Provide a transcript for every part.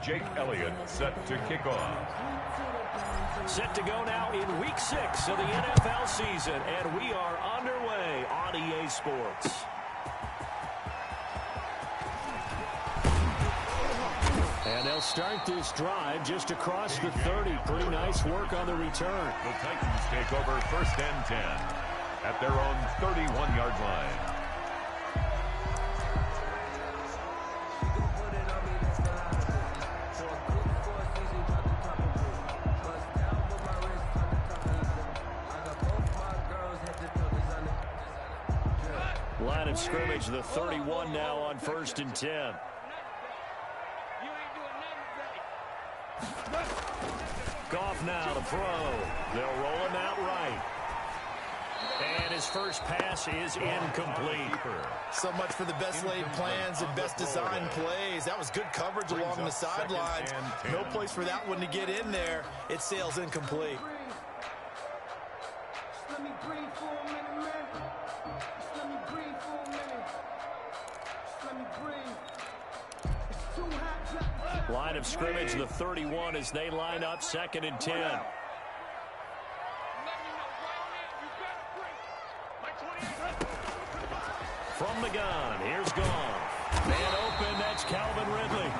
Jake Elliott set to kick off. Set to go now in Week 6 of the NFL season, and we are underway on EA Sports. And they'll start this drive just across the 30. Pretty nice work on the return. The Titans take over 1st and 10 at their own 31-yard line. Line of scrimmage, the 31 now on 1st and 10. Goff now to throw. They'll roll him out right. And his first pass is incomplete. So much for the best laid plans and best designed plays. That was good coverage along the sidelines. No place for that one to get in there. It sails incomplete. Let me breathe for a minute, man. Let me breathe for a minute. Let me breathe. It's too hot. Line of scrimmage, the 31 as they line up 2nd and 10. From the gun, here's Goff. Man open, that's Calvin Ridley.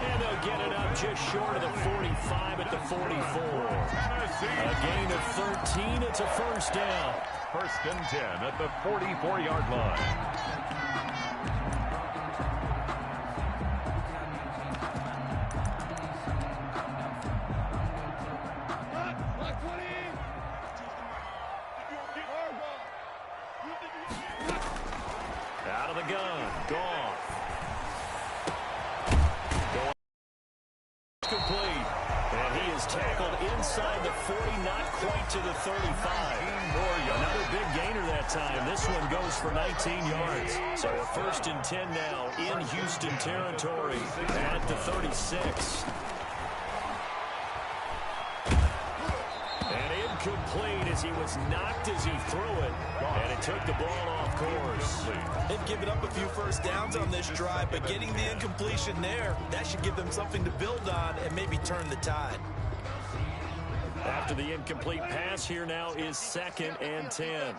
And they'll get it up just short of the 45 at the 44. A gain of 13, it's a first down. 1st and 10 at the 44-yard line. Out of the gun, Goff. Complete. And he is tackled inside the 40, not quite to the 35. Another big gainer that time. This one goes for 19 yards. So a 1st and 10 now in Houston territory at the 36. And incomplete as he was knocked as he threw it. And it took the ball off course. They've given up a few first downs on this drive, but getting the incompletion there, that should give them something to build on and maybe turn the tide. After the incomplete pass, here now is 2nd and 10.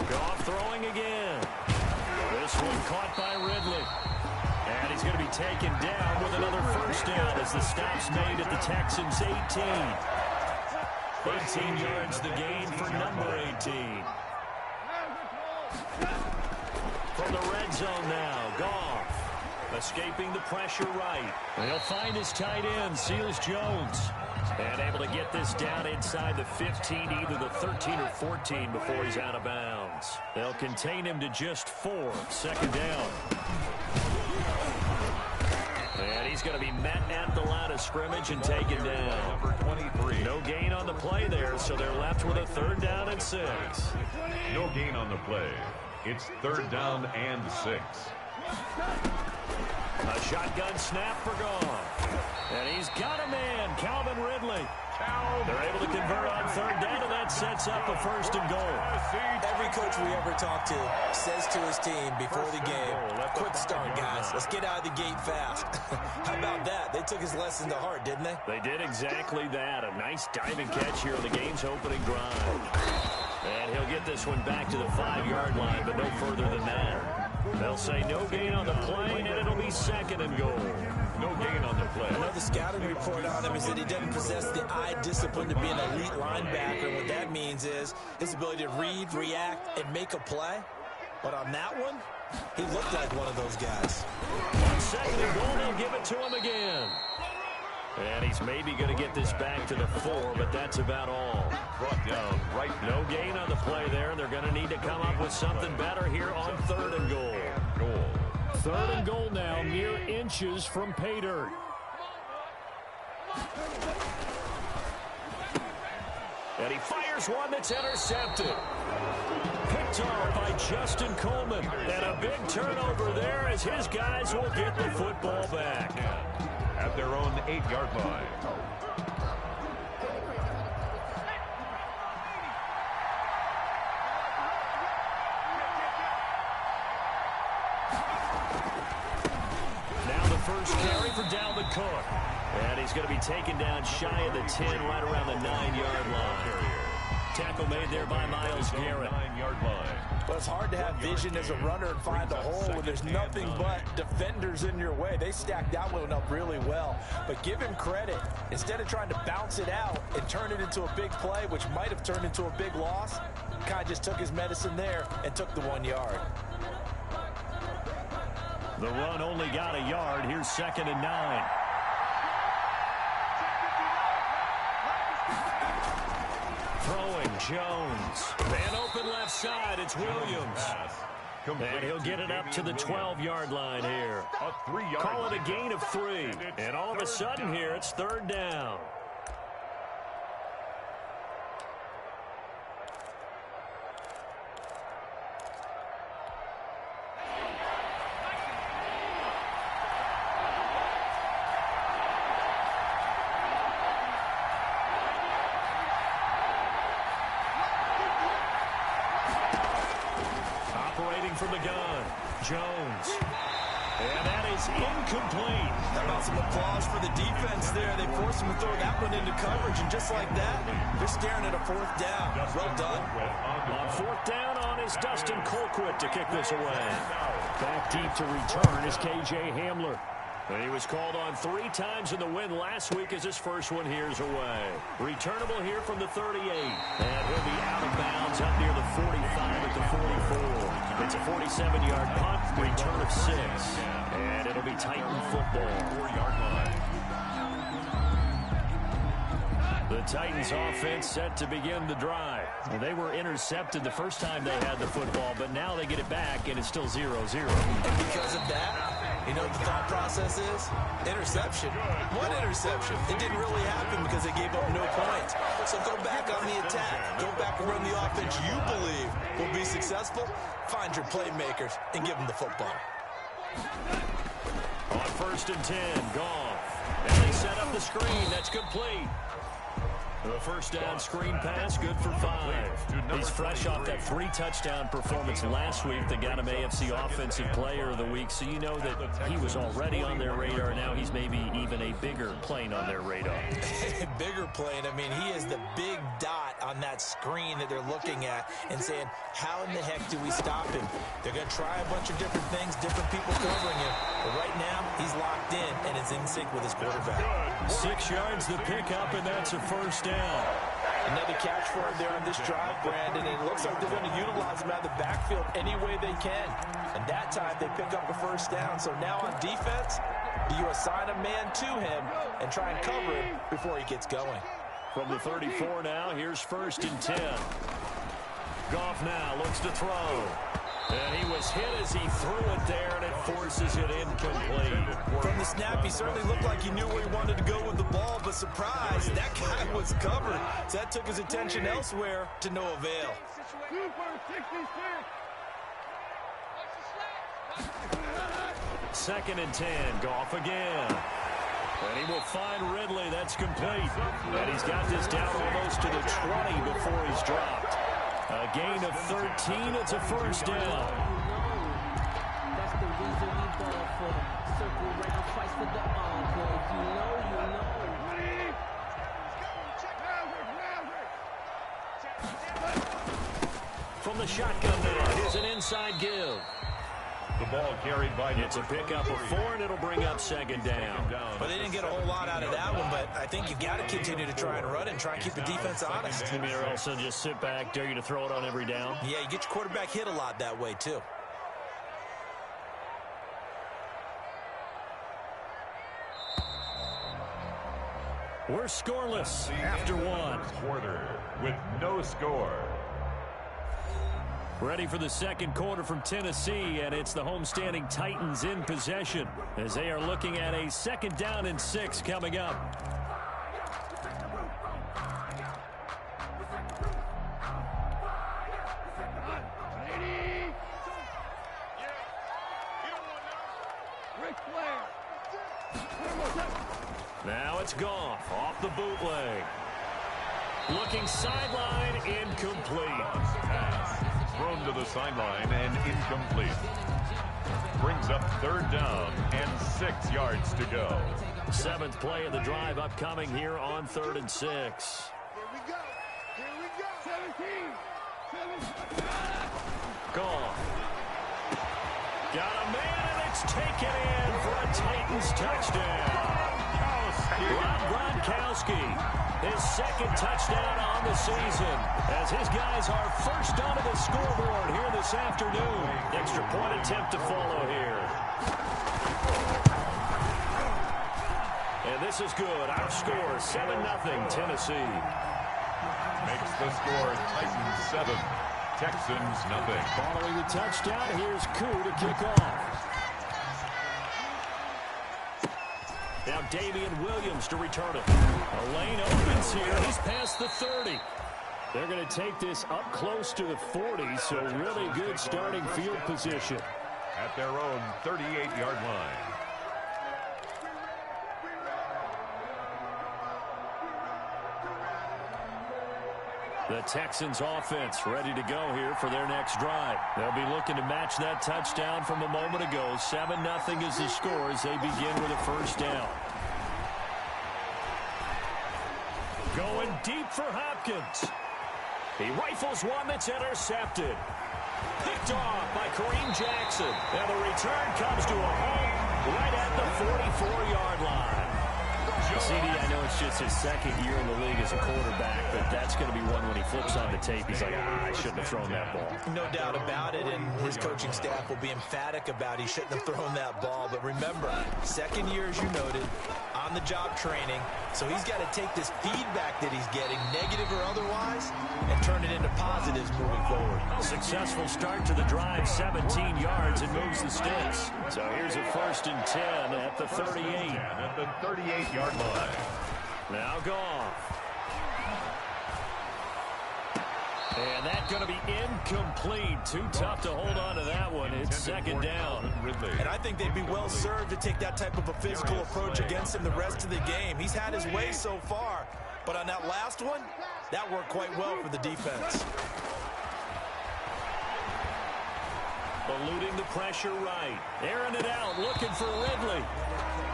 Goff throwing again. This one caught by Ridley. And he's going to be taken down with another first down as the stop's made at the Texans' 18. 18 yards the gain for number 18. From the red zone now, Goff escaping the pressure right. He'll find his tight end, Seals Jones. And able to get this down inside the 15, either the 13 or 14 before he's out of bounds. They'll contain him to just 4, 2nd down. And he's going to be met at the line of scrimmage and taken down. Number 23. No gain on the play there, so they're left with a 3rd down and 6. No gain on the play. It's 3rd down and 6. A shotgun snap for Goff. And he's got a man, Calvin Ridley. They're able to convert on 3rd down, and that sets up a 1st and goal. Every coach we ever talk to says to his team before the game, quick start, guys. Let's get out of the gate fast. How about that? They took his lesson to heart, didn't they? They did exactly that. A nice diving catch here on the game's opening drive. And he'll get this one back to the 5-yard line, but no further than that. They'll say no gain on the play, and it'll be 2nd and goal. No gain on the play. Another scouting report on him is that he doesn't possess the eye discipline to be an elite linebacker. And what that means is his ability to read, react, and make a play. But on that one, he looked like one of those guys. On 2nd and goal, they'll give it to him again. And he's maybe going to get this back to the 4, but that's about all. Brought down right now. No gain on the play there. They're going to need to come up with something better here on 3rd and goal. 3rd and goal now, mere inches from pay dirt. And he fires one that's intercepted. Picked off by Justin Coleman. And a big turnover there as his guys will get the football back. At their own 8-yard line. he's going to be taken down shy of the 10, right around the 9-yard line. Tackle made there by Myles Garrett. 9-yard line. Well, it's hard to have vision as a runner and find a hole when there's nothing but defenders in your way. They stacked that one up really well. But give him credit. Instead of trying to bounce it out and turn it into a big play, which might have turned into a big loss, Kai just took his medicine there and took the 1 yard. The run only got a yard. Here's 2nd and 9. Throwing Jones. And open left side. It's Williams. And he'll get it up to the 12-yard line here. Call it a gain of 3. And all of a sudden here, it's 3rd down. From the gun, Jones. And that is incomplete. How about some applause for the defense there? They forced him to throw that one into coverage, and just like that, they're staring at a 4th down. Well done. On 4th down is Dustin Colquitt to kick this away. Back deep to return is K.J. Hamler. And he was called on 3 times in the win last week as his first one here's away. Returnable here from the 38. And he'll be out of bounds up near the 45 at the 44. It's a 47-yard punt, return of 6. And it'll be Titan football. 4-yard line. The Titans offense set to begin the drive. Well, they were intercepted the first time they had the football, but now they get it back, and it's still 0-0. And because of that, you know what the thought process is? Interception. One interception. It didn't really happen because they gave up no points. So go back on the attack. Go back and run the offense you believe will be successful. Find your playmakers and give them the football. On 1st and 10, Goff. And they set up the screen. That's complete. The first down screen pass, good for 5. He's fresh off that 3-touchdown performance last week that got him AFC Offensive Player of the Week, so you know that he was already on their radar. Now he's maybe even a bigger plane on their radar. Bigger plane. I mean, he is the big dot on that screen that they're looking at and saying, how in the heck do we stop him? They're going to try a bunch of different things, different people covering him. But right now, he's locked in, and it's in sync with his quarterback. 6 yards the pickup, and that's a first down. Another catch for him there on this drive, Brandon. And it looks like they're going to utilize him out of the backfield any way they can. And that time, they pick up a first down. So now on defense, do you assign a man to him and try and cover him before he gets going? From the 34 now, here's 1st and 10. Goff now looks to throw. And he was hit as he threw it there, and it forces it incomplete. From the snap, he certainly looked like he knew where he wanted to go with the ball, but surprise, that guy was covered. So that took his attention elsewhere to no avail. 2nd and 10, Goff again. And he will find Ridley. That's complete. And he's got this down almost to the 20 before he's dropped. A gain of 13. It's a first down. That's the reason we ball for. Circle right twice for the encore. You know. From the shotgun now, here's an inside give. The ball carried by. It's a pickup of 4, and it'll bring up 2nd down. But they didn't get a whole lot out of that one, but I think you got to continue to try and run and try and keep the defense honest. You mean also just sit back, dare you to throw it on every down? Yeah, you get your quarterback hit a lot that way, too. We're scoreless after 1. Quarter with no score. Ready for the second quarter from Tennessee, and it's the homestanding Titans in possession as they are looking at a 2nd down and 6 coming up. Now it's Goff off the bootleg. Looking sideline, incomplete. Thrown to the sideline and incomplete. Brings up 3rd down and 6 yards to go. Seventh play of the drive upcoming here on 3rd and 6. Here we go. Here we go. 17. Goff. Got a man, and it's taken in for a Titans touchdown. Rob Gronkowski, his second touchdown on the season, as his guys are first onto the scoreboard here this afternoon. Extra point attempt to follow here. And this is good. Our score, 7-0 Tennessee. Makes the score Titans 7, Texans 0. Following the touchdown, here's Koo to kick off. Now Damian Williams to return it. A lane opens here. He's past the 30. They're going to take this up close to the 40, so really good starting field position. At their own 38-yard line. The Texans offense ready to go here for their next drive. They'll be looking to match that touchdown from a moment ago. 7-0 is the score as they begin with a first down. Going deep for Hopkins. He rifles one that's intercepted. Picked off by Kareem Jackson. And the return comes to a home right at the 44-yard line. CD, I know it's just his second year in the league as a quarterback, but that's going to be one when he flips on the tape. He's like, I shouldn't have thrown that ball. No doubt about it, and his coaching staff will be emphatic about he shouldn't have thrown that ball. But remember, second year, as you noted, on-the-job training, so he's got to take this feedback that he's getting, negative or otherwise, and turn it into positives moving forward. Successful start to the drive, 17 yards, and moves the sticks. So here's a 1st and 10 at the 38. At the 38-yard line. Now Goff. And that's going to be incomplete. Too tough to hold on to that one. It's second down. And I think they'd be well served to take that type of a physical approach against him the rest of the game. He's had his way so far, but on that last one, that worked quite well for the defense. Eluding the pressure right. Airing it out, looking for Ridley.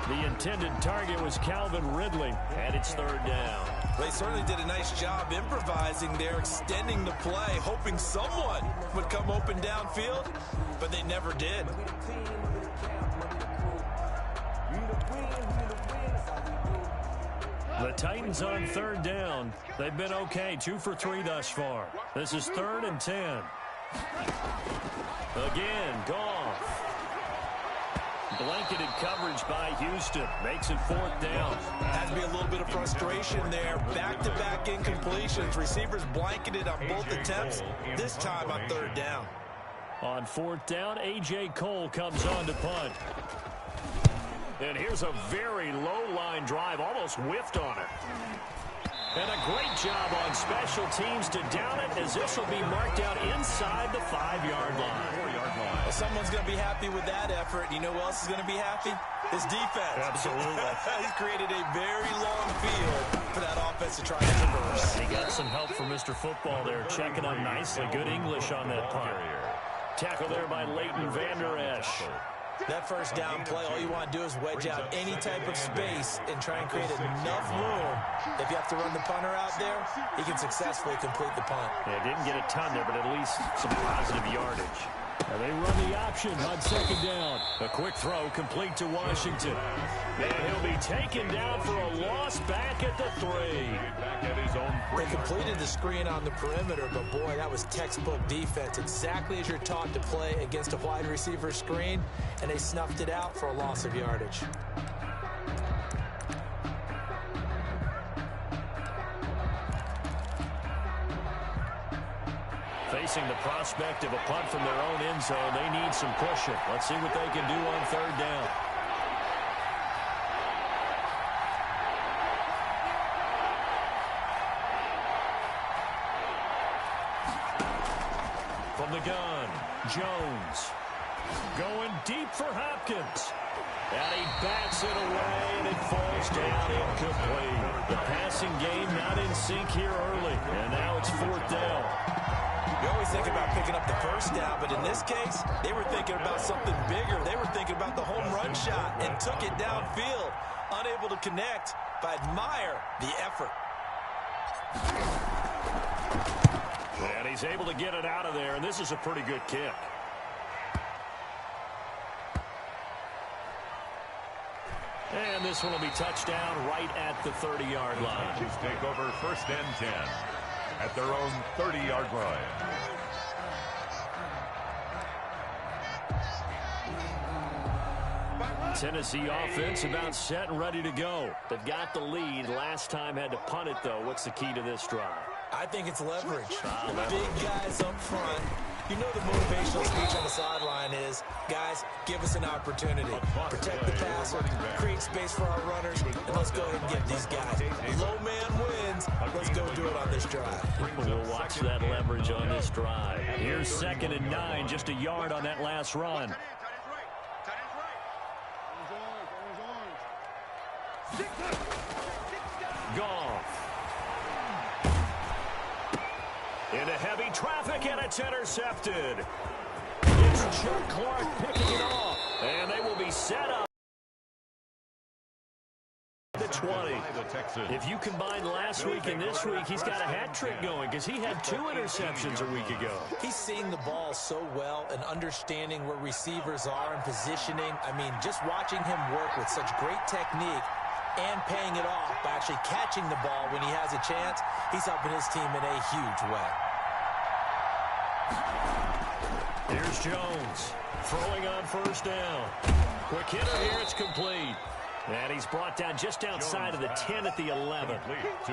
The intended target was Calvin Ridley, and it's 3rd down. They certainly did a nice job improvising there, extending the play, hoping someone would come open downfield, but they never did. The Titans on 3rd down. They've been okay, 2 for 3 thus far. This is 3rd and 10. Again, Goff. Blanketed coverage by Houston. Makes it 4th down. Has to be a little bit of frustration there. Back-to-back incompletions. Receivers blanketed on both attempts, this time on 3rd down. On 4th down, A.J. Cole comes on to punt. And here's a very low-line drive, almost whiffed on it. And a great job on special teams to down it, as this will be marked out inside the 5-yard line. Well, someone's going to be happy with that effort. You know who else is going to be happy? His defense. Absolutely. He's created a very long field for that offense to try to traverse. He got some help from Mr. Football there, checking up nicely. Good English on that punt. Tackle there by Leighton Vander Esch. That first down play, all you want to do is wedge out any type of space and try and create enough room. If you have to run the punter out there, he can successfully complete the punt. Yeah, didn't get a ton there, but at least some positive yardage. And they run the option on 2nd down. A quick throw complete to Washington. And he'll be taken down for a loss back at the 3. Back at his own 3. They completed the screen on the perimeter, but boy, that was textbook defense. Exactly as you're taught to play against a wide receiver screen, and they snuffed it out for a loss of yardage. Facing the prospect of a punt from their own end zone, they need some pushing. Let's see what they can do on 3rd down. From the gun, Jones. Going deep for Hopkins. And he bats it away, and it falls down incomplete. The passing game not in sync here early, and now it's 4th down. You always think about picking up the first down, but in this case, they were thinking about something bigger. They were thinking about the home run shot and took it downfield. unable to connect, but I admire the effort. And he's able to get it out of there, and this is a pretty good kick. And this one will be touchdown right at the 30-yard line. Chiefs take over 1st and 10 at their own 30-yard line. Tennessee offense about set and ready to go. They've got the lead. Last time had to punt it, though. What's the key to this drive? I think it's leverage. Big guys up front. You know the motivational speech on the sideline is, guys, give us an opportunity. Protect the passer, create space for our runners, and let's go ahead and get these guys. Low man wins. Let's go do it on this drive. We'll watch that leverage on this drive. Here's 2nd and 9, just a yard on that last run. Goff. Into heavy traffic, and it's intercepted. It's Chuck Clark picking it off, and they will be set up. The 20. If you combine last week and this week, he's got a hat trick going because he had 2 interceptions a week ago. He's seeing the ball so well and understanding where receivers are and positioning. I mean, just watching him work with such great technique and paying it off by actually catching the ball when he has a chance, he's helping his team in a huge way. Here's Jones throwing on 1st down. Quick hitter here, it's complete. And he's brought down just outside of the 10 at the 11.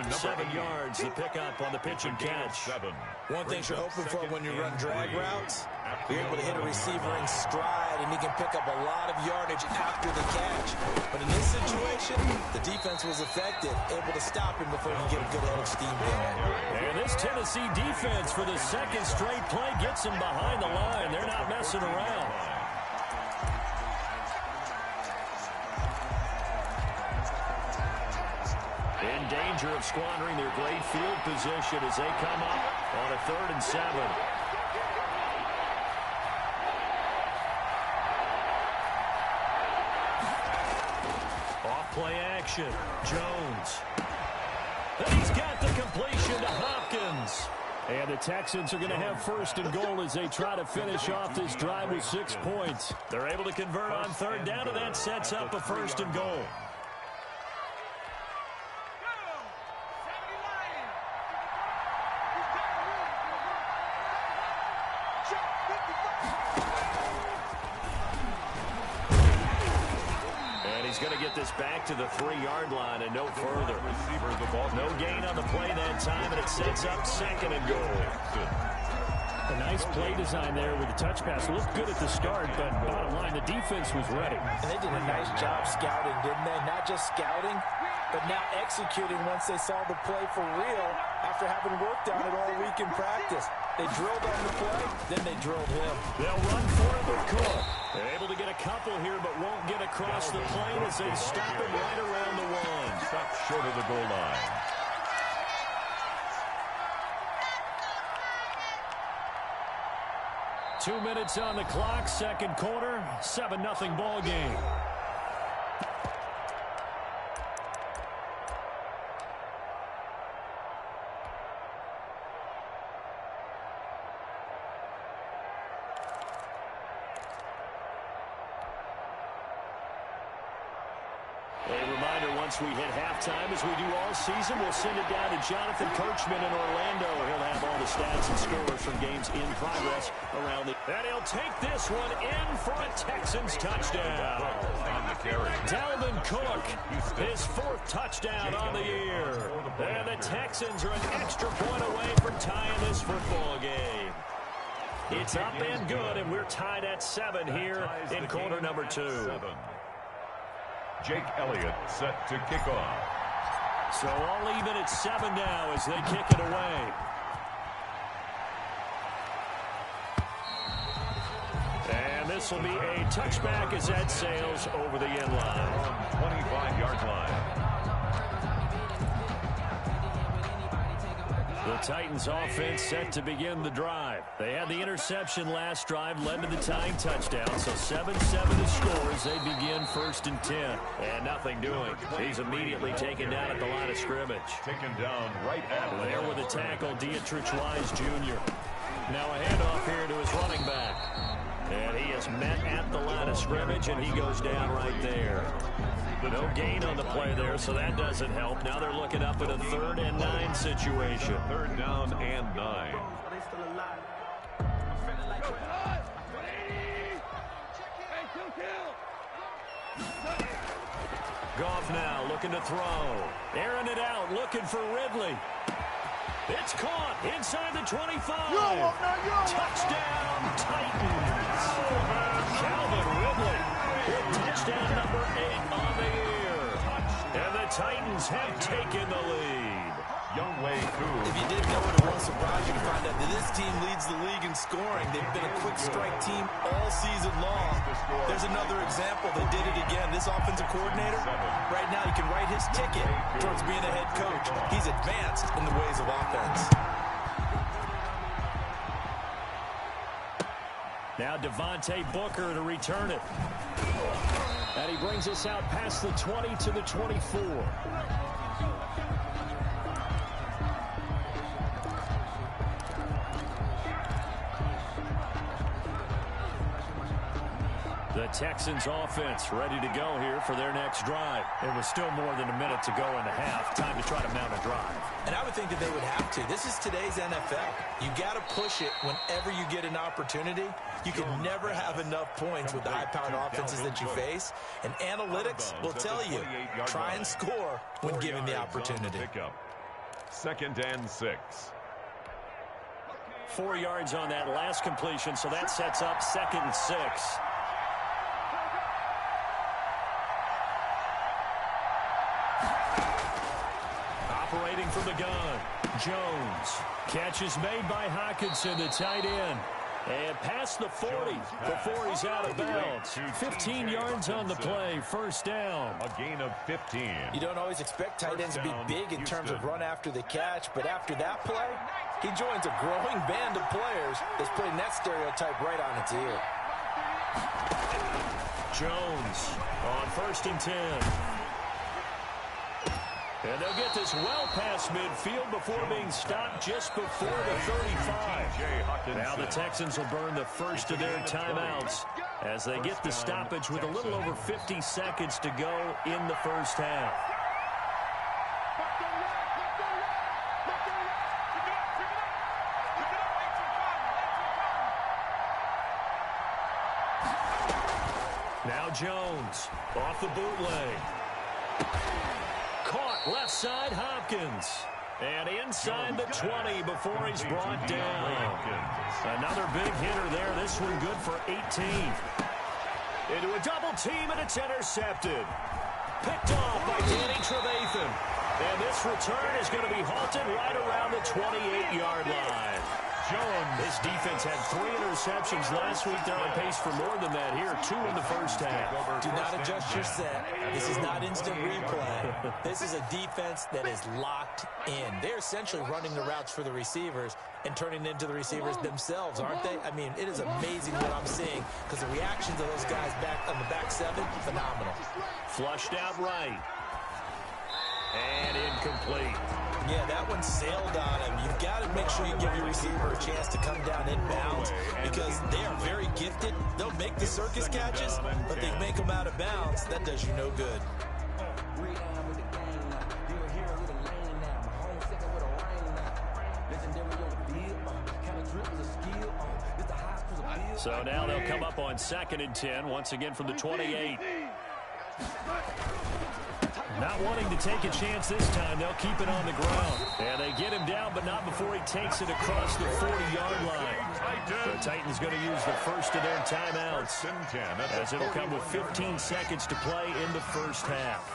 7 yards, the pickup on the pitch and catch. One thing you're hoping for when you run drag routes, you're able to hit a receiver in stride, and he can pick up a lot of yardage after the catch. But in this situation, the defense was effective, able to stop him before he could get a good head of steam going. And this Tennessee defense for the 2nd straight play gets him behind the line. They're not messing around. In danger of squandering their great field position as they come up on a 3rd and 7. Off play action. Jones. And he's got the completion to Hopkins. And the Texans are going to have 1st and goal as they try to finish off this drive with 6 points. They're able to convert on 3rd down, and that sets up a 1st and goal. He's going to get this back to the 3-yard line and no further. No gain on the play that time, and it sets up 2nd and goal. A nice play design there with the touch pass. Looked good at the start, but bottom line, the defense was ready. And they did a nice job scouting, didn't they? Not just scouting, but now executing once they saw the play for real after having worked on it all week in practice. They drilled on the play, then they drilled him. They'll run for it with Cook. They're able to get a couple here, but won't get across the plane as they stop him right around the 1. Stop short of the goal line. Two minutes on the clock, 2nd quarter, 7-0 ball game. Once we hit halftime, as we do all season, we'll send it down to Jonathan Coachman in Orlando. He'll have all the stats and scores from games in progress around the... And he'll take this one in for a Texans touchdown. Dalvin Cook, his 4th touchdown on the year. And the Texans are an extra point away from tying this football game. It's up and good, and we're tied at 7 here in quarter number 2. Jake Elliott set to kick off. So all even at 7 now as they kick it away. And this will be a touchback as that sails over the end line. 25-yard line. The Titans offense set to begin the drive. They had the interception last drive, led to the tying touchdown. So 7-7 to score as they begin 1st and 10. And nothing doing. He's immediately taken down at the line of scrimmage. Taken down right at there with a tackle, Dietrich Wise Jr. Now a handoff here to his running back. And he is met at the line of scrimmage, and he goes down right there. No gain on the play there, so that doesn't help. Now they're looking up at a 3rd and 9 situation. 3rd down and 9. Goff now looking to throw. Airing it out, looking for Ridley. It's caught inside the 25. Touchdown, Titans. Calvin Ridley with touchdown number 8 on the year. And the Titans have taken the lead. Youngway, too. If you didn't know it, it won't surprise you to find out that this team leads the league in scoring. They've been a quick strike team all season long. There's another example. They did it again. This offensive coordinator, right now, he can write his ticket towards being a head coach. He's advanced in the ways of offense. Now Devontae Booker to return it. And he brings us out past the 20 to the 24. The Texans offense ready to go here for their next drive. It was still more than a minute to go in the half. Time to try to mount a drive. And I would think that they would have to. This is today's NFL. You got to push it whenever you get an opportunity. You can never have enough points with the high-powered offenses that you face. And analytics will tell you, try and score when given the opportunity. 2nd and 6. 4 yards on that last completion, so that sets up 2nd and 6. Operating from the gun, Jones. Catch is made by Hockenson, the tight end. And past the 40 before he's out of bounds. 15 yards on the play, 1st down. A gain of 15. You don't always expect tight ends to be big in terms of run after the catch, but after that play, he joins a growing band of players that's putting that stereotype right on its ear. Jones on 1st and 10. And they'll get this well past midfield before being stopped just before the 35. Now the Texans will burn the first of their timeouts as they get the stoppage with a little over 50 seconds to go in the first half. Now Jones off the bootleg. Caught left side, Hopkins. And inside the 20 before he's brought down. Another big hitter there. This one good for 18. Into a double team, and it's intercepted. Picked off by Danny Trevathan. And this return is going to be halted right around the 28-yard line. Jones. This defense had 3 interceptions last week. They're on pace for more than that here. 2 in the first half. Do not adjust your set. This is not instant replay. This is a defense that is locked in. They're essentially running the routes for the receivers and turning into the receivers themselves, aren't they? I mean, it is amazing what I'm seeing because the reactions of those guys back on the back 7, phenomenal. Flushed out right. And incomplete. Yeah, that one sailed on him. You've got to make sure you give your receiver a chance to come down inbounds because they are very gifted. They'll make the circus catches, but they make them out of bounds. That does you no good. So now they'll come up on 2nd and 10, once again from the 28. Not wanting to take a chance this time, they'll keep it on the ground. And they get him down, but not before he takes it across the 40-yard line. The Titans going to use the first of their timeouts, as it'll come with 15 seconds to play in the first half.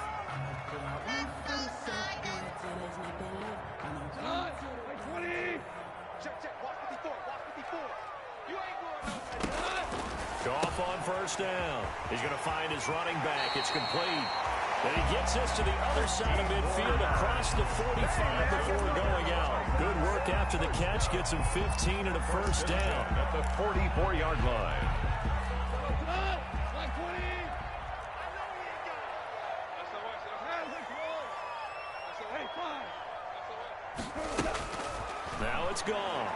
Goff on 1st down. He's going to find his running back. It's complete. And he gets us to the other side of midfield across the 45 before going out. Good work after the catch gets him 15 and a first down. At the 44-yard line. Now it's Goff.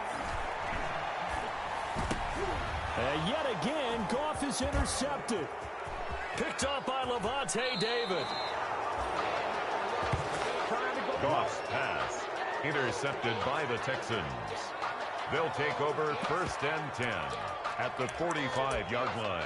And yet again, Goff is intercepted. Picked up by Levante David. Goff's pass intercepted by the Texans. They'll take over 1st and 10 at the 45-yard line.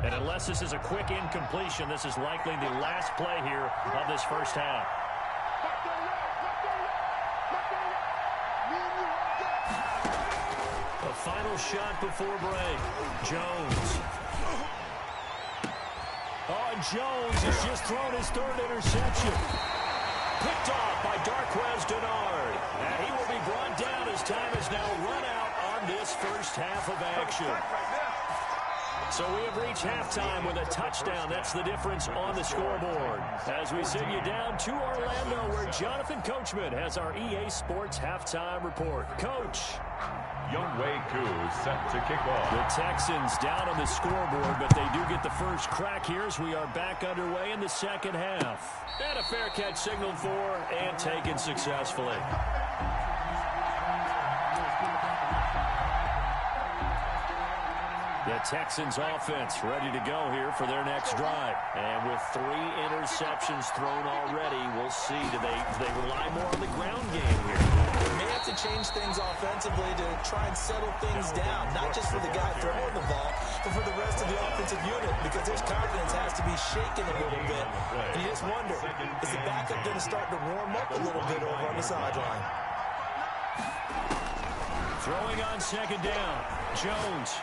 And unless this is a quick incompletion, this is likely the last play here of this first half. A final shot before break. Jones. Oh, and Jones has just thrown his 3rd interception. Picked off by Darquez Denard. And he will be brought down as time is now run out on this first half of action. So we have reached halftime with a touchdown. That's the difference on the scoreboard. As we send you down to Orlando, where Jonathan Coachman has our EA Sports halftime report. Coach. Younghoe Koo set to kick off. The Texans down on the scoreboard, but they do get the first crack here as we are back underway in the second half. And a fair catch signaled for and taken successfully. The Texans offense ready to go here for their next drive. And with 3 interceptions thrown already, we'll see. Do they rely more on the ground game here? They may have to change things offensively to try and settle things down, not just for the guy throwing the ball, but for the rest of the offensive unit, because his confidence has to be shaken a little bit. And you just wonder, is the backup going to start to warm up a little bit over on the sideline? Throwing on 2nd down, Jones.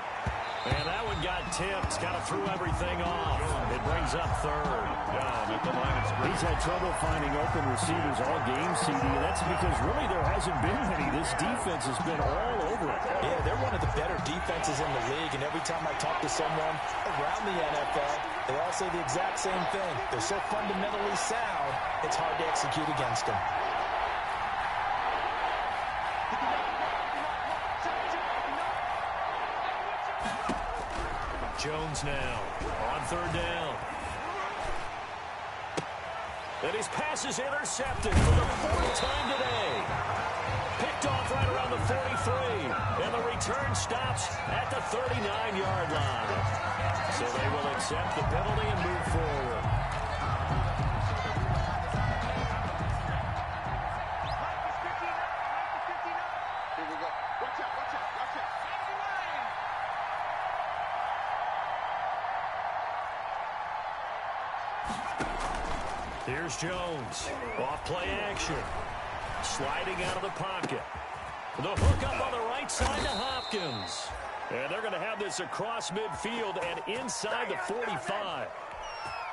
And that one got tipped, kind of threw everything off. It brings up 3rd. Down at the line of scrimmage. He's had trouble finding open receivers all game, CD, and that's because really there hasn't been many. This defense has been all over it. Yeah, they're one of the better defenses in the league, and every time I talk to someone around the NFL, they all say the exact same thing. They're so fundamentally sound, it's hard to execute against them. Jones now on 3rd down. And his pass is intercepted for the 4th time today. Picked off right around the 43. And the return stops at the 39-yard line. So they will accept the penalty and move forward. Here's Jones. Off play action. Sliding out of the pocket. The hook up on the right side to Hopkins. And they're going to have this across midfield and inside the 45.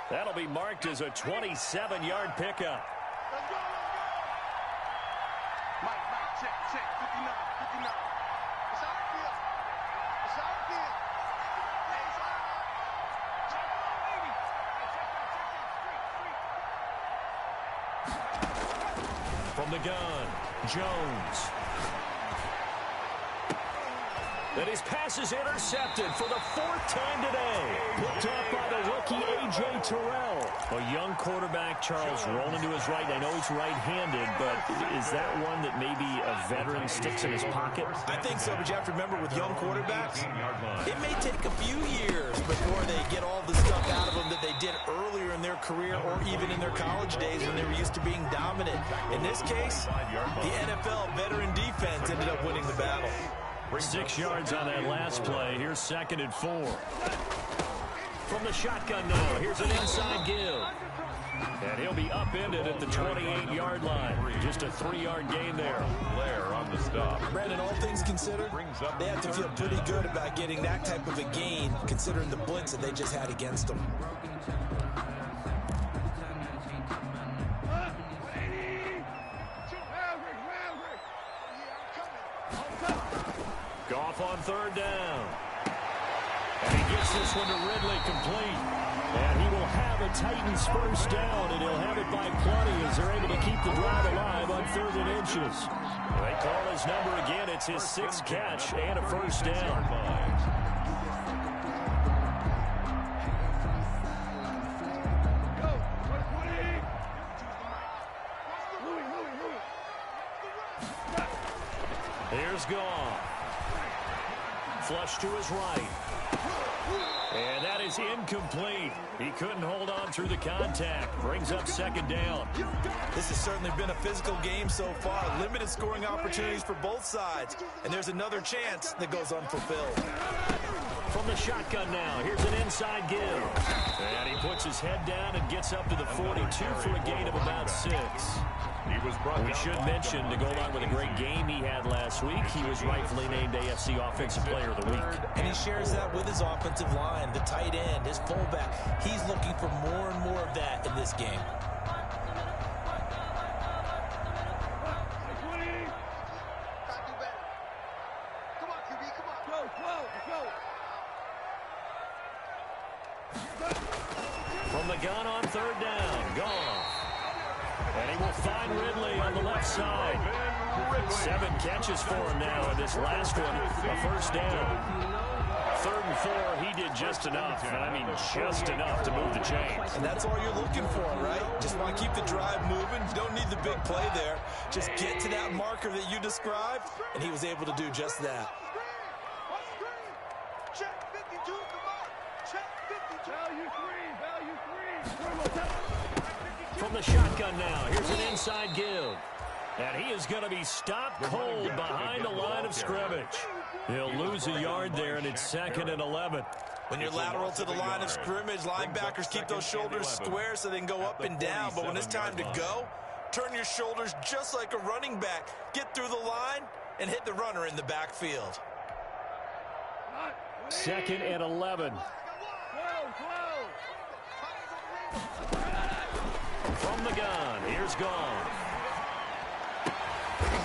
That'll be marked as a 27-yard pickup. Let's go. Mike, check. 59. It's out here. From the gun, Jones. And his pass is intercepted for the 4th time today. Picked up by the rookie A.J. Terrell. A young quarterback, Charles, rolling to his right. I know he's right-handed, but is that one that maybe a veteran sticks in his pocket? I think so, but you have to remember with young quarterbacks, it may take a few years before they get all the stuff out of them that they did earlier in their career or even in their college days when they were used to being dominant. In this case, the NFL veteran defense ended up winning the battle. 6 yards on that last play. Here's 2nd and 4. From the shotgun now, here's an inside give. And he'll be upended at the 28-yard line. Just a 3-yard gain there. Blair on the stop. Brandon, all things considered, they have to feel pretty good about getting that type of a gain, considering the blitz that they just had against them. Goff on third down. And he gets this one to Ridley complete. And he will have a Titans first down, and he'll have it by plenty as they're able to keep the drive alive on 3rd and inches. They call his number again. It's his 6th catch and a first down. Here's Goff. Flush to his right. And that is incomplete. He couldn't hold on through the contact. Brings up 2nd down. This has certainly been a physical game so far. Limited scoring opportunities for both sides. And there's another chance that goes unfulfilled. From the shotgun now, here's an inside give. And he puts his head down and gets up to the 42 for a gain of about 6. We should mention, to go along with a great game he had last week, he was rightfully named AFC Offensive Player of the Week. And he shares that with his offensive line, the tight end, his fullback. He's looking for more and more of that in this game. From the gun on 3rd down, Goff. And he will find Ridley on the left side. 7 catches for him now, and this last one, a first down. 3rd and 4, he did just enough, and I mean just enough to move the chains. And that's all you're looking for, right? Just want to keep the drive moving. You don't need the big play there. Just get to that marker that you described, and he was able to do just that. Check 52 at the mark. Check 52. Value 3. From the shotgun now, here's an inside give. And he is going to be stopped cold behind the line of scrimmage. He'll lose a yard there, and it's 2nd and 11. When you're lateral to the line of scrimmage, linebackers keep those shoulders square so they can go up and down. But when it's time to go, turn your shoulders just like a running back. Get through the line and hit the runner in the backfield. 2nd and 11. From the gun, here's Goff.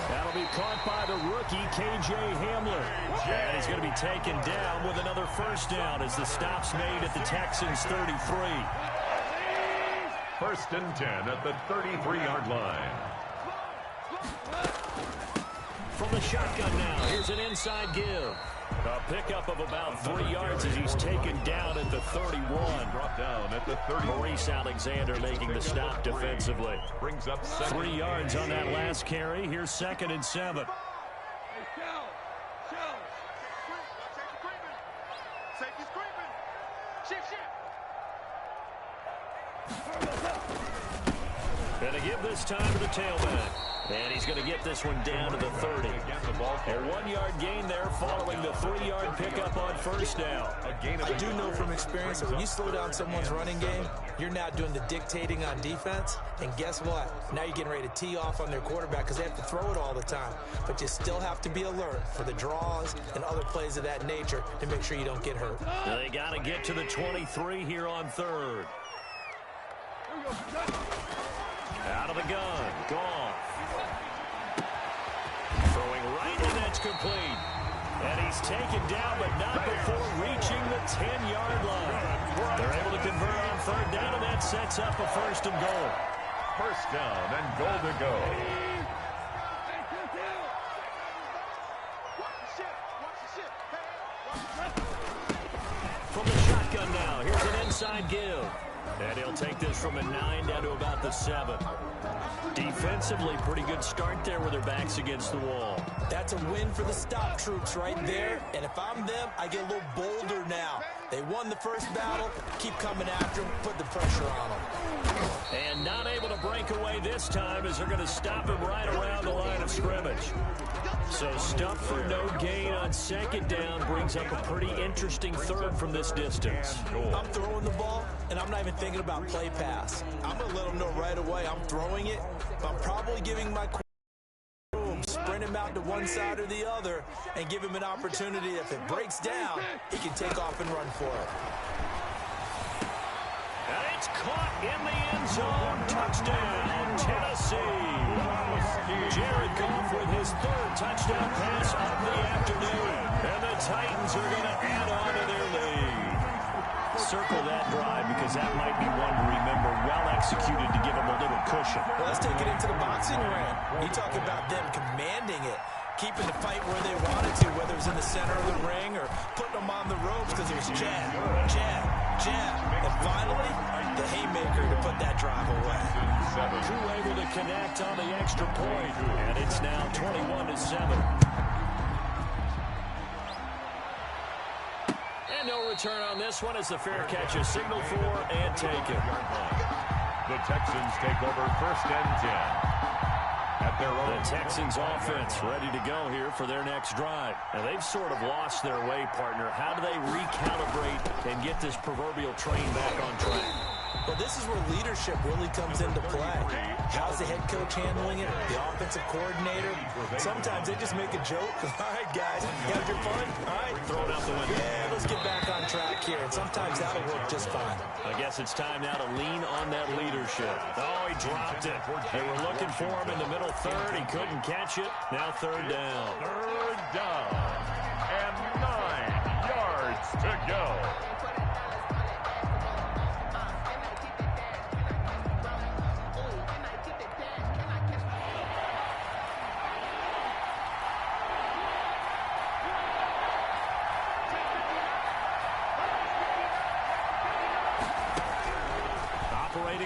That'll be caught by the rookie, K.J. Hamler. And he's going to be taken down with another first down as the stop's made at the Texans' 33. 1st and 10 at the 33-yard line. From the shotgun now, here's an inside give. A pickup of about 3 yards as he's taken down at the 31. Dropped down at the 30. Maurice Alexander making the stop defensively. Brings up 2nd. 3 yards on that last carry. Here's 2nd and 7. And to give this time to the tailback. And he's going to get this one down to the 30. A 1-yard gain there following the 3-yard pickup on first down. I do know from experience that when you slow down someone's running game, you're now doing the dictating on defense. And guess what? Now you're getting ready to tee off on their quarterback because they have to throw it all the time. But you still have to be alert for the draws and other plays of that nature to make sure you don't get hurt. They got to get to the 23 here on 3rd. Out of the gun, Goff. Throwing right, and that's complete. And he's taken down, but not before reaching the 10-yard line. They're able to convert on 3rd down, and that sets up a 1st and goal. 1st down and goal to go. From the shotgun now, here's an inside give. And he'll take this from a 9 down to about the 7. Defensively, pretty good start there with their backs against the wall. That's a win for the stop troops right there. And if I'm them, I get a little bolder now. They won the first battle. Keep coming after them. Put the pressure on them. And not able to break away this time as they're going to stop him right around the line of scrimmage. So stuffed for no gain on 2nd down brings up a pretty interesting 3rd from this distance. I'm throwing the ball, and I'm not even thinking about play pass. I'm going to let them know right away I'm throwing it, but I'm probably giving my room, sprint him out to one side or the other, and give him an opportunity. If it breaks down, he can take off and run for it. And it's caught in the end zone. Touchdown, Tennessee. Jared Goff with his 3rd touchdown pass of the afternoon. And the Titans are going to add on to their lead. Circle that drive because that might be one to remember. Well executed to give them a little cushion. Well, let's take it into the boxing ring. You talk about them commanding it, keeping the fight where they wanted to, whether it was in the center of the ring or putting them on the ropes because it was jab, jab, jab. And finally, the haymaker to put that drive away. Drew able to connect on the extra point, and it's now 21-7. And no return on this one as the fair catch is signaled for and taken. The Texans take over 1st and 10. At their own. The Texans offense ready to go here for their next drive. Now they've sort of lost their way, partner. How do they recalibrate and get this proverbial train back on track? Well, this is where leadership really comes into play. How's the head coach handling it? The offensive coordinator? Sometimes they just make a joke. All right, guys, you have your fun? All right. Throw it out the window. Yeah, let's get back on track here. And sometimes that'll work just fine. I guess it's time now to lean on that leadership. Oh, he dropped it. They were looking for him in the middle third. He couldn't catch it. Now 3rd down. 3rd down. And 9 yards to go.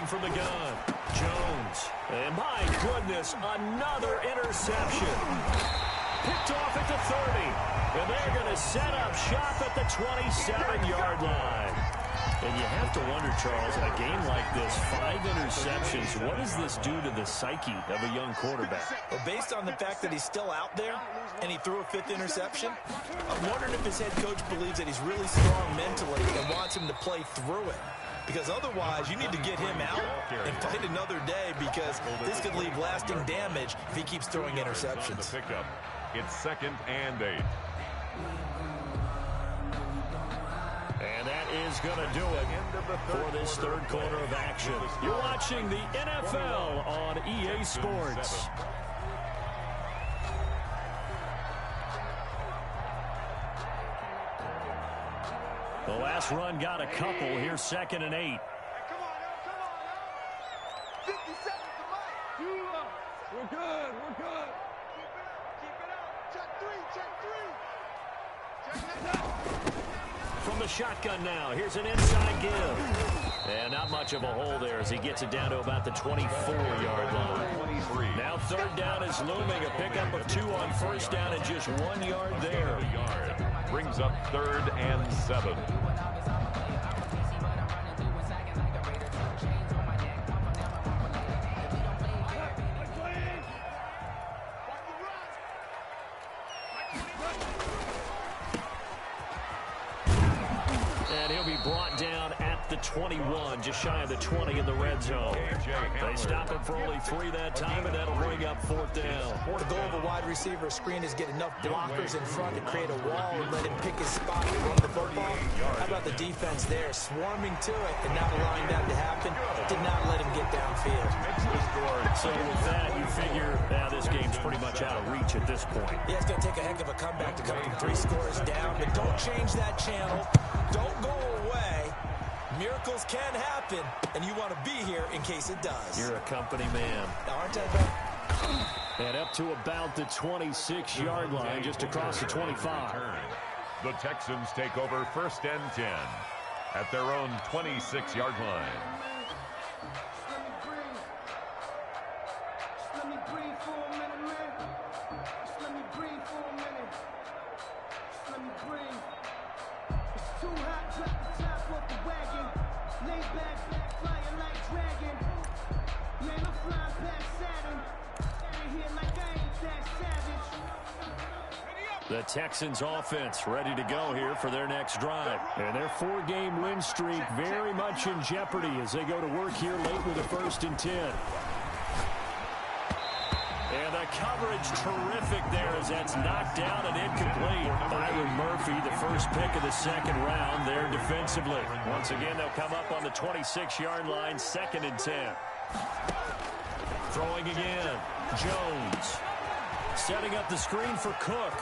From the gun, Jones. And my goodness, another interception. Picked off at the 30. And they're going to set up shop at the 27-yard line. And you have to wonder, Charles, a game like this, 5 interceptions, what does this do to the psyche of a young quarterback? Well, based on the fact that he's still out there and he threw a 5th interception, I'm wondering if his head coach believes that he's really strong mentally and wants him to play through it. Because otherwise, you need to get him out and fight another day because this could leave lasting damage if he keeps throwing interceptions. It's 2nd and 8. And that is going to do it for this 3rd quarter of action. You're watching the NFL on EA Sports. The last run got a couple. Here's 2nd and 8. Come on, now, come on, now. 50 seconds to life. We're good, we're good. Keep it up. Check 3, check 3. Check that out. From the shotgun now, here's an inside give. And not much of a hole there as he gets it down to about the 24-yard line. Now 3rd down is looming. A pickup of 2 on 1st down and just 1 yard there. Brings up 3rd and 7. And he'll be brought down at the 21, just shy of the 20 in the red zone. They stop him for only 3 that time, and that'll bring up 4th down. The goal of a wide receiver screen is get enough blockers in front to create a wall and let him pick his spot and run the football. How about the defense there, swarming to it and not allowing that to happen? Did not let him get downfield. So with that, you figure now this game's pretty much out of reach at this point. Yeah, it's going to take a heck of a comeback to come from 3 scores down, but don't change that channel. Don't go away. Miracles can happen, and you want to be here in case it does. You're a company man. Aren't I, bro? And up to about the 26-yard line, just across the 25. The Texans take over 1st and 10 at their own 26-yard line. Let me breathe for a minute, man. Just let me breathe for a minute. Just let me breathe. It's too hot, drop the top off the wagon. Lay back, flying like dragon. Man, I'm flying past Saturn. Out of here like I ain't that savage. The Texans offense ready to go here for their next drive. And their 4-game win streak very much in jeopardy as they go to work here late with a 1st and 10. And the coverage terrific there as that's knocked down and incomplete. Byron Murphy, the first pick of the 2nd round there defensively. Once again, they'll come up on the 26-yard line, 2nd and 10. Throwing again, Jones. Setting up the screen for Cook.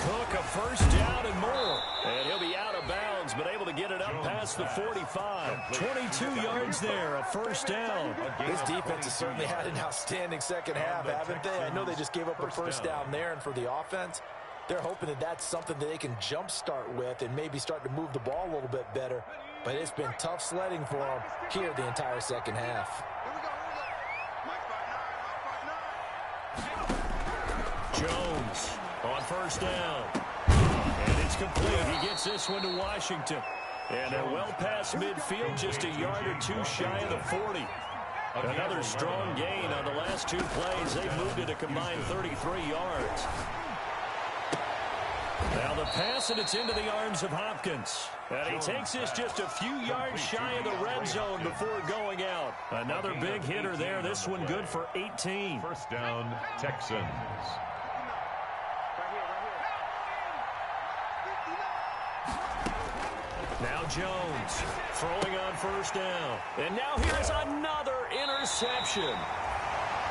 Cook, a first down and more. And he'll be out of bounds, but able to get it up past the 45. 22 yards there, a first down. This defense has certainly had an outstanding second half, haven't they? I know they just gave up a first down there, and for the offense, they're hoping that that's something that they can jumpstart with and maybe start to move the ball a little bit better. But it's been tough sledding for them here the entire second half. Jones on first down. And it's complete. He gets this one to Washington. And they're well past midfield, just a yard or two shy of the 40. Another strong gain on the last two plays. They've moved it a combined 33 yards. Now the pass, and it's into the arms of Hopkins. And he takes this just a few yards shy of the red zone before going out. Another big hitter there. This one good for 18. First down, Texans. Now Jones throwing on first down. And now here's another interception.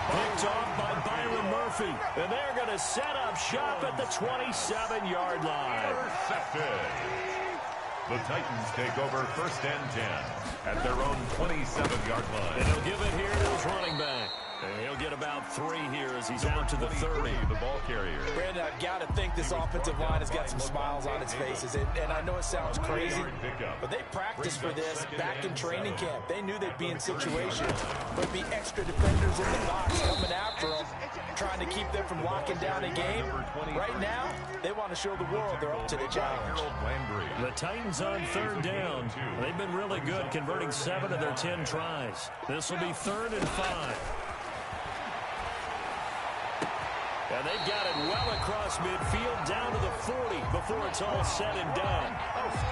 Picked off by Byron Murphy. And they're going to set up shop at the 27-yard line. Intercepted. The Titans take over first and 10 at their own 27-yard line. And he'll give it here to his running back. And he'll get about 3 here as he's out to the 30. The ball carrier. Brandon, I've got to think this offensive line has got some smiles on its faces. And I know it sounds crazy, but they practiced for this back in training camp. They knew they'd be in situations where there'd be extra defenders in the box coming after them, trying to keep them from locking down a game. Right now, they want to show the world they're up to the challenge. The Titans on third down. They've been really good, converting 7 of their 10 tries. This will be 3rd and 5. And they've got it well across midfield down to the 40 before it's all said and done.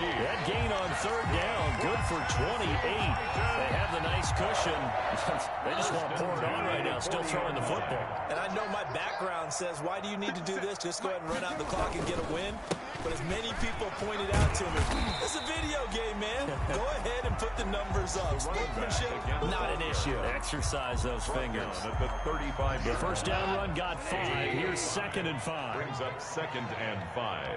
That gain on third down, good for 28. They have the nice cushion. They just want to pour it on right now, still throwing the football. And I know my background says, why do you need to do this? Just go ahead and run out the clock and get a win. But as many people pointed out to me, it's a video game, man. Go ahead and put the numbers up. Sportsmanship, not an issue. Exercise those fingers. At the 35. The first down run got 5. Here's 2nd and 5. Brings up 2nd and 5.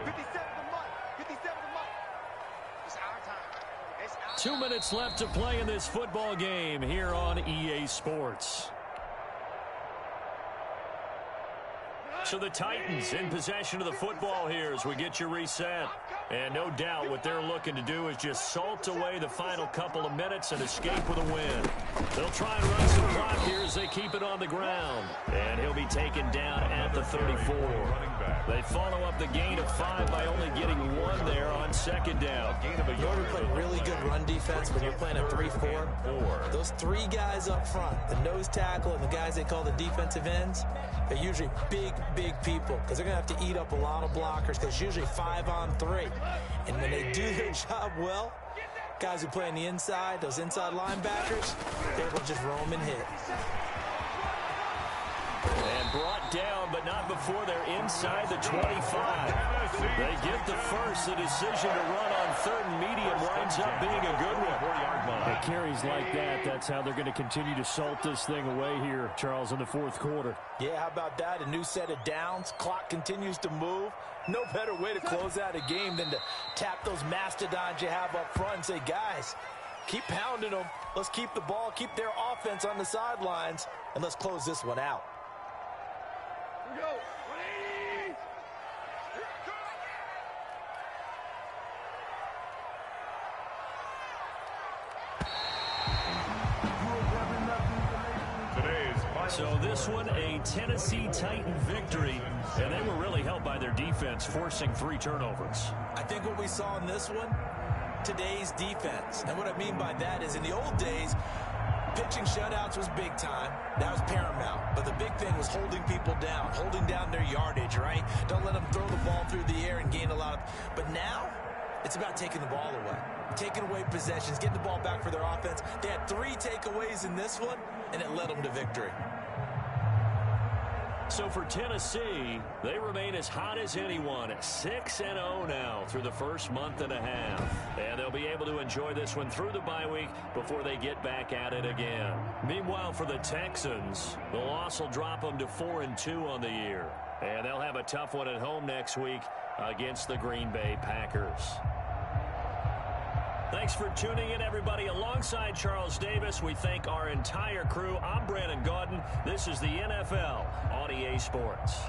2 minutes left to play in this football game here on EA Sports. So the Titans in possession of the football here as we get you reset. And no doubt what they're looking to do is just salt away the final couple of minutes and escape with a win. They'll try and run some clock here as they keep it on the ground. And he'll be taken down at the 34. They follow up the gain of 5 by only getting 1 there on 2nd down. You want to play really good run defense when you're playing a 3-4? Those 3 guys up front, the nose tackle and the guys they call the defensive ends, they're usually big people because they're going to have to eat up a lot of blockers because it's usually 5 on 3. And when they do their job well, guys who play on the inside, those inside linebackers, they're able to just roam and hit. And brought down, but not before they're inside the 25. They get the first. The decision to run on 3rd and medium winds up being a good one. The carries like that, that's how they're going to continue to salt this thing away here, Charles, in the 4th quarter. Yeah, how about that? A new set of downs. Clock continues to move. No better way to close out a game than to tap those mastodons you have up front and say, guys, keep pounding them. Let's keep the ball, keep their offense on the sidelines, and let's close this one out. So this one, a Tennessee Titan victory, and they were really helped by their defense, forcing 3 turnovers. I think what we saw in this one, today's defense. And what I mean by that is in the old days, pitching shutouts was big time. That was paramount. But the big thing was holding people down, holding down their yardage, right? Don't let them throw the ball through the air and gain a lot of... But now, it's about taking the ball away. Taking away possessions, getting the ball back for their offense. They had 3 takeaways in this one, and it led them to victory. So for Tennessee, they remain as hot as anyone, 6-0 now through the first month and a half. And they'll be able to enjoy this one through the bye week before they get back at it again. Meanwhile, for the Texans, the loss will drop them to 4-2 on the year. And they'll have a tough one at home next week against the Green Bay Packers. Thanks for tuning in, everybody. Alongside Charles Davis, we thank our entire crew. I'm Brandon Gaudin. This is the NFL on EA Sports.